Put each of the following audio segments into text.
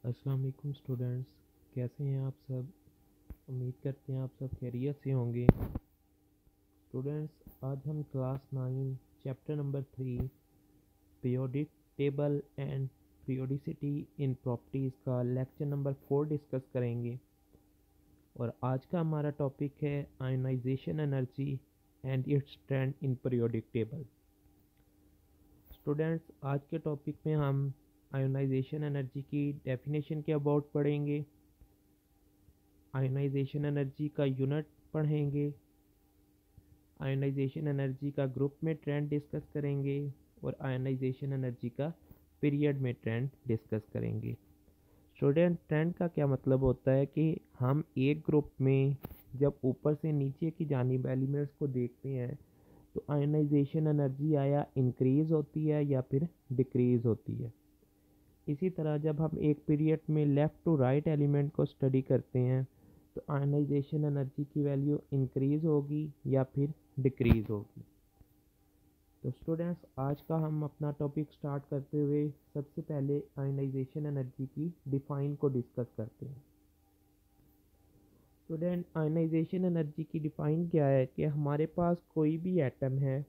अस्सलाम वालेकुम स्टूडेंट्स। कैसे हैं आप सब? उम्मीद करते हैं आप सब खैरियत से होंगे। स्टूडेंट्स, आज हम class 9 chapter number 3 periodic table and periodicity in properties का लेक्चर नंबर 4 डिस्कस करेंगे। और आज का हमारा टॉपिक है ionisation energy and its trend in periodic table. Students, आज के टॉपिक में हम आयोनाइजेशन एनर्जी की डेफिनेशन के अबाउट पढ़ेंगे, आयोनाइजेशन एनर्जी का यूनिट पढ़ेंगे, आयोनाइजेशन एनर्जी का ग्रुप में ट्रेंड डिस्कस करेंगे और आयोनाइजेशन एनर्जी का पीरियड में ट्रेंड डिस्कस करेंगे। स्टूडेंट, ट्रेंड का क्या मतलब होता है कि हम एक ग्रुप में जब ऊपर से नीचे की जानिब एलिमेंट्स को देखते हैं तो आयोनाइजेशन एनर्जी आया इंक्रीज़ होती है या फिर डिक्रीज़ होती है। इसी तरह जब हम एक पीरियड में लेफ़्ट टू राइट एलिमेंट को स्टडी करते हैं तो आयोनाइजेशन एनर्जी की वैल्यू इंक्रीज़ होगी या फिर डिक्रीज़ होगी। तो स्टूडेंट्स, आज का हम अपना टॉपिक स्टार्ट करते हुए सबसे पहले आयोनाइजेशन एनर्जी की डिफ़ाइन को डिस्कस करते हैं। स्टूडेंट, आयोनाइजेशन एनर्जी की डिफ़ाइन क्या है कि हमारे पास कोई भी एटम है,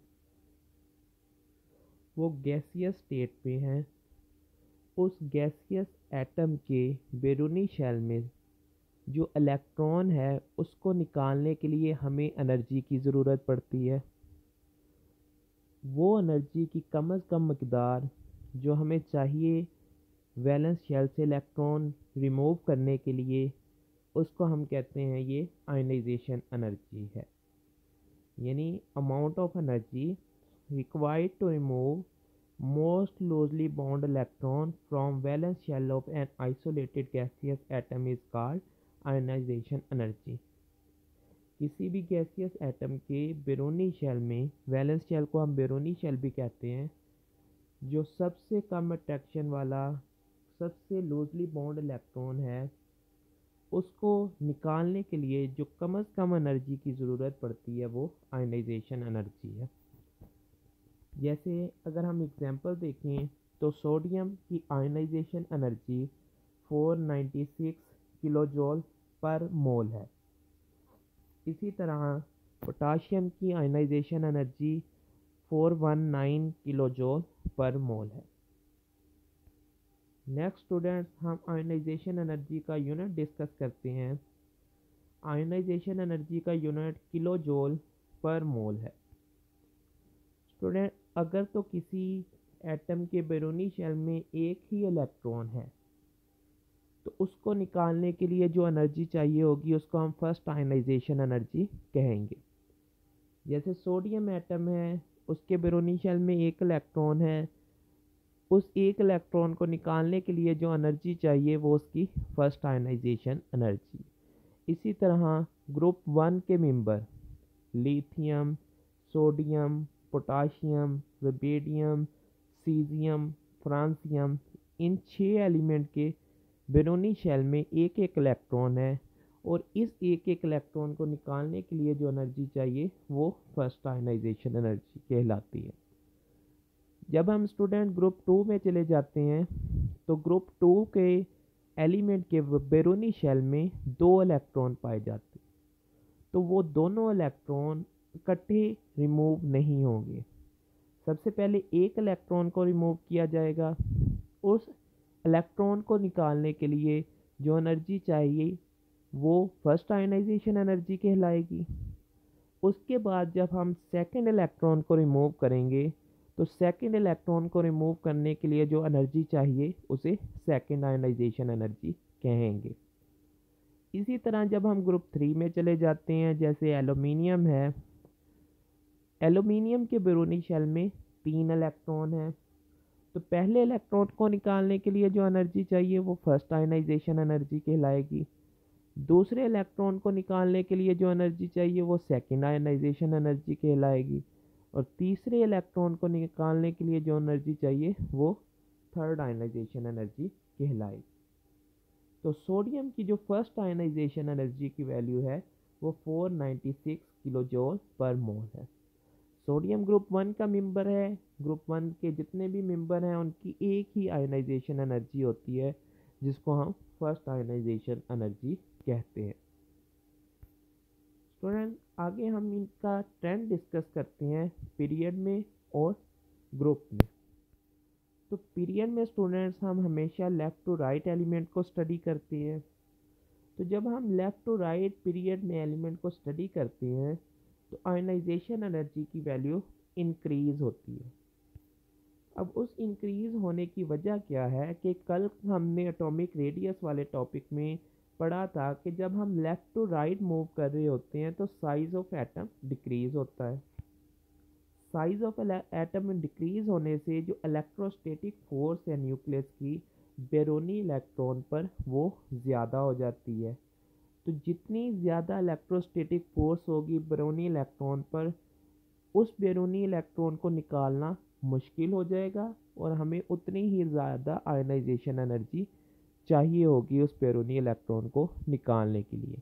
वो गैसियस स्टेट में है। उस गैसियस एटम के बैरूनी शेल में जो इलेक्ट्रॉन है उसको निकालने के लिए हमें एनर्जी की ज़रूरत पड़ती है। वो एनर्जी की कम से कम मकदार जो हमें चाहिए वैलेंस शेल से इलेक्ट्रॉन रिमूव करने के लिए, उसको हम कहते हैं ये आयोनाइजेशन एनर्जी है। यानी amount of energy required to remove most loosely bound electron from valence shell of an isolated gaseous atom is called ionisation energy. किसी भी गैसियस एटम के बैरूनी शेल में, वैलेंस शेल को हम बैरूनी शेल भी कहते हैं, जो सबसे कम अट्रैक्शन वाला सबसे लूजली बाउंड इलेक्ट्रॉन है, उसको निकालने के लिए जो कम से कम एनर्जी की ज़रूरत पड़ती है वो आयोनाइजेशन एनर्जी है। जैसे अगर हम एग्जांपल देखें तो सोडियम की आयोनाइजेशन एनर्जी 496 किलोजोल पर मोल है। इसी तरह पोटाशियम की आयोनाइजेशन एनर्जी 419 किलोजोल पर मोल है। नेक्स्ट स्टूडेंट्स, हम आयोनाइजेशन एनर्जी का यूनिट डिस्कस करते हैं। आयोनाइजेशन एनर्जी का यूनिट किलो जूल पर मोल है। स्टूडेंट, अगर तो किसी एटम के बैरूनी शेल में एक ही इलेक्ट्रॉन है तो उसको निकालने के लिए जो एनर्जी चाहिए होगी उसको हम फर्स्ट आयोनाइजेशन एनर्जी कहेंगे। जैसे सोडियम एटम है, उसके बैरूनी शेल में एक इलेक्ट्रॉन है, उस एक इलेक्ट्रॉन को निकालने के लिए जो एनर्जी चाहिए वो उसकी फर्स्ट आयोनाइजेशन एनर्जी। इसी तरह ग्रुप 1 के member lithium, sodium, potassium, rubidium, caesium, francium, इन 6 एलिमेंट के बैरूनी शेल में एक एक इलेक्ट्रॉन है और इस एक एक इलेक्ट्रॉन को निकालने के लिए जो एनर्जी चाहिए वो फर्स्ट आयोनाइजेशन एनर्जी कहलाती है। जब हम स्टूडेंट ग्रुप 2 में चले जाते हैं तो ग्रुप 2 के एलिमेंट के बैरूनी शेल में 2 इलेक्ट्रॉन पाए जाते हैं, तो वो दोनों इलेक्ट्रॉन इकट्ठे रिमूव नहीं होंगे। सबसे पहले एक इलेक्ट्रॉन को रिमूव किया जाएगा। उस इलेक्ट्रॉन को निकालने के लिए जो एनर्जी चाहिए वो फर्स्ट आयोनाइजेशन एनर्जी कहलाएगी। उसके बाद जब हम सेकंड इलेक्ट्रॉन को रिमूव करेंगे तो सेकंड इलेक्ट्रॉन को रिमूव करने के लिए जो एनर्जी चाहिए उसे सेकंड आयोनाइजेशन एनर्जी कहेंगे। इसी तरह जब हम ग्रुप 3 में चले जाते हैं, जैसे एल्यूमिनियम है, एल्यूमिनियम के बैरूनी शेल में 3 इलेक्ट्रॉन है, तो पहले इलेक्ट्रॉन को निकालने के लिए जो एनर्जी चाहिए वो फर्स्ट आयोनाइजेशन एनर्जी कहलाएगी। दूसरे इलेक्ट्रॉन को निकालने के लिए जो एनर्जी चाहिए वो सेकंड आयोनाइजेशन एनर्जी कहलाएगी और तीसरे इलेक्ट्रॉन को निकालने के लिए जो एनर्जी चाहिए वो थर्ड आयोनाइजेशन एनर्जी कहलाएगी। तो सोडियम की जो फर्स्ट आयोनाइजेशन एनर्जी की वैल्यू है वो 496 किलो जूल पर मोल है। सोडियम ग्रुप 1 का मेंबर है। ग्रुप 1 के जितने भी मेंबर हैं उनकी एक ही आयोनाइजेशन एनर्जी होती है, जिसको हम फर्स्ट आयनाइजेशन एनर्जी कहते हैं। स्टूडेंट आगे हम इनका ट्रेंड डिस्कस करते हैं पीरियड में और ग्रुप में। तो पीरियड में स्टूडेंट्स हम हमेशा लेफ़्ट टू राइट एलिमेंट को स्टडी करते हैं। तो जब हम लेफ़्ट टू राइट पीरियड में एलिमेंट को स्टडी करते हैं तो आयनाइजेशन एनर्जी की वैल्यू इंक्रीज़ होती है। अब उस इंक्रीज़ होने की वजह क्या है कि कल हमने एटॉमिक रेडियस वाले टॉपिक में पढ़ा था कि जब हम लेफ़्ट टू राइट मूव कर रहे होते हैं तो साइज़ ऑफ एटम डिक्रीज़ होता है। साइज़ ऑफ एटम डिक्रीज़ होने से जो इलेक्ट्रोस्टैटिक फोर्स है न्यूक्लियस की बेरोनी इलेक्ट्रॉन पर वो ज़्यादा हो जाती है। तो जितनी ज़्यादा इलेक्ट्रोस्टैटिक फोर्स होगी बेरोनी इलेक्ट्रॉन पर, उस बेरोनी इलेक्ट्रॉन को निकालना मुश्किल हो जाएगा और हमें उतनी ही ज़्यादा आयनाइजेशन एनर्जी चाहिए होगी उस बेरोनी इलेक्ट्रॉन को निकालने के लिए।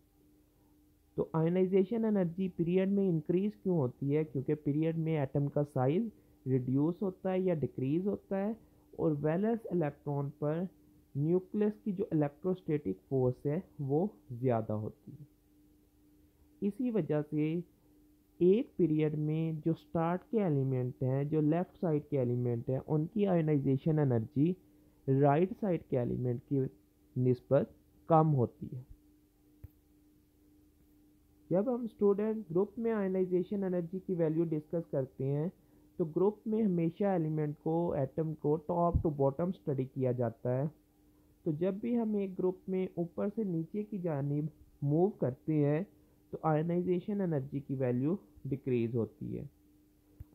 तो आयनाइजेशन एनर्जी पीरियड में इंक्रीज़ क्यों होती है? क्योंकि पीरियड में एटम का साइज रिड्यूस होता है या डिक्रीज़ होता है और वैलेंस इलेक्ट्रॉन पर न्यूक्लियस की जो इलेक्ट्रोस्टैटिक फोर्स है वो ज़्यादा होती है। इसी वजह से एक पीरियड में जो स्टार्ट के एलिमेंट हैं, जो लेफ़्ट साइड के एलिमेंट हैं, उनकी आयनाइजेशन एनर्जी राइट साइड के एलिमेंट की निस्बत कम होती है। जब हम स्टूडेंट ग्रुप में आयनाइजेशन एनर्जी की वैल्यू डिस्कस करते हैं तो ग्रुप में हमेशा एलिमेंट को, एटम को टॉप टू बॉटम स्टडी किया जाता है। तो जब भी हम एक ग्रुप में ऊपर से नीचे की जानिब मूव करते हैं तो आयनाइजेशन एनर्जी की वैल्यू डिक्रीज़ होती है।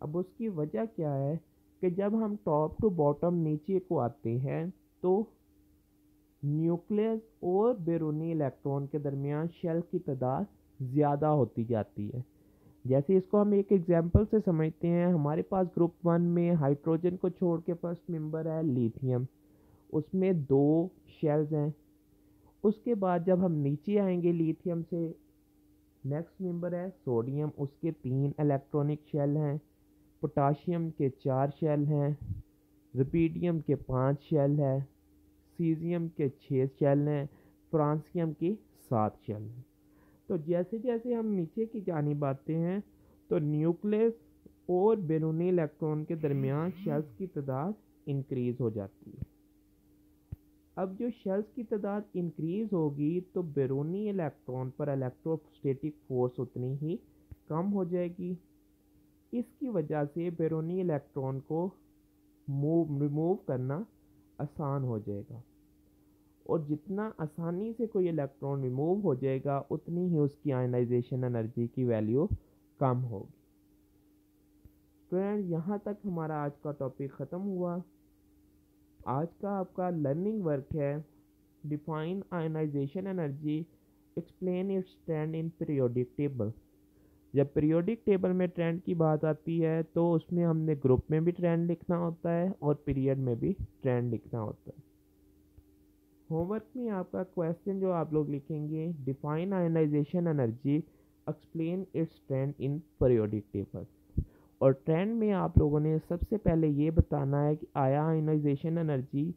अब उसकी वजह क्या है कि जब हम टॉप टू बॉटम नीचे को आते हैं तो न्यूक्लियस और बेरोनी इलेक्ट्रॉन के दरमियान शेल की तादाद ज़्यादा होती जाती है। जैसे इसको हम एक एग्जांपल से समझते हैं, हमारे पास ग्रुप 1 में हाइड्रोजन को छोड़ के फर्स्ट मेंबर है लिथियम, उसमें 2 शेल्स हैं। उसके बाद जब हम नीचे आएंगे लिथियम से, नेक्स्ट मेंबर है सोडियम, उसके 3 इलेक्ट्रॉनिक शेल हैं। पोटाशियम के 4 शेल हैं। रुबिडियम के 5 शेल हैं। सीजियम के 6 शेल हैं। फ्रांसियम के 7 शेल हैं। तो जैसे जैसे हम नीचे की जानिब आते हैं तो न्यूक्लियस और बैरूनी इलेक्ट्रॉन के दरमियान शेल्स की तादाद इंक्रीज़ हो जाती है। अब जो शेल्स की तादाद इंक्रीज़ होगी तो बैरूनी इलेक्ट्रॉन पर इलेक्ट्रोस्टैटिक फोर्स उतनी ही कम हो जाएगी। इसकी वजह से बैरूनी इलेक्ट्रॉन को रिमूव करना आसान हो जाएगा और जितना आसानी से कोई इलेक्ट्रॉन रिमूव हो जाएगा उतनी ही उसकी आयनाइजेशन एनर्जी की वैल्यू कम होगी। फ्रेंड, यहाँ तक हमारा आज का टॉपिक ख़त्म हुआ। आज का आपका लर्निंग वर्क है define ionisation energy, explain its trend in periodic table. जब पीरियोडिक टेबल में ट्रेंड की बात आती है तो उसमें हमने ग्रुप में भी ट्रेंड लिखना होता है और पीरियड में भी ट्रेंड लिखना होता है। होमवर्क में आपका क्वेश्चन जो आप लोग लिखेंगे, define ionisation energy, explain its trend in periodic table. और ट्रेंड में आप लोगों ने सबसे पहले ये बताना है कि आया आयनाइजेशन एनर्जी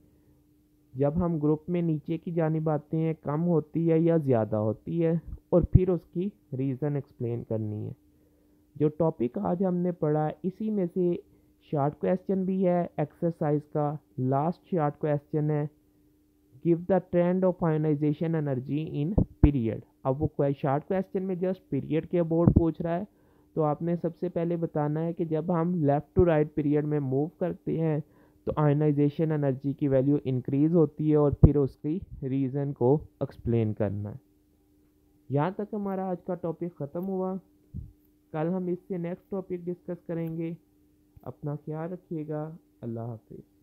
जब हम ग्रुप में नीचे की जानिब आते हैं कम होती है या ज़्यादा होती है, और फिर उसकी रीज़न एक्सप्लेन करनी है। जो टॉपिक आज हमने पढ़ा इसी में से शॉर्ट क्वेश्चन भी है एक्सरसाइज का। लास्ट शॉर्ट क्वेश्चन है give the trend of ionisation energy in period. अब वो शॉर्ट क्वेश्चन में जस्ट पीरियड के अबाउट पूछ रहा है, तो आपने सबसे पहले बताना है कि जब हम लेफ़्ट टू राइट पीरियड में मूव करते हैं तो आयनाइजेशन एनर्जी की वैल्यू इंक्रीज़ होती है और फिर उसकी रीज़न को एक्सप्लेन करना है। यहाँ तक हमारा आज का टॉपिक ख़त्म हुआ। कल हम इससे नेक्स्ट टॉपिक डिस्कस करेंगे। अपना ख्याल रखिएगा। अल्लाह हाफिज़।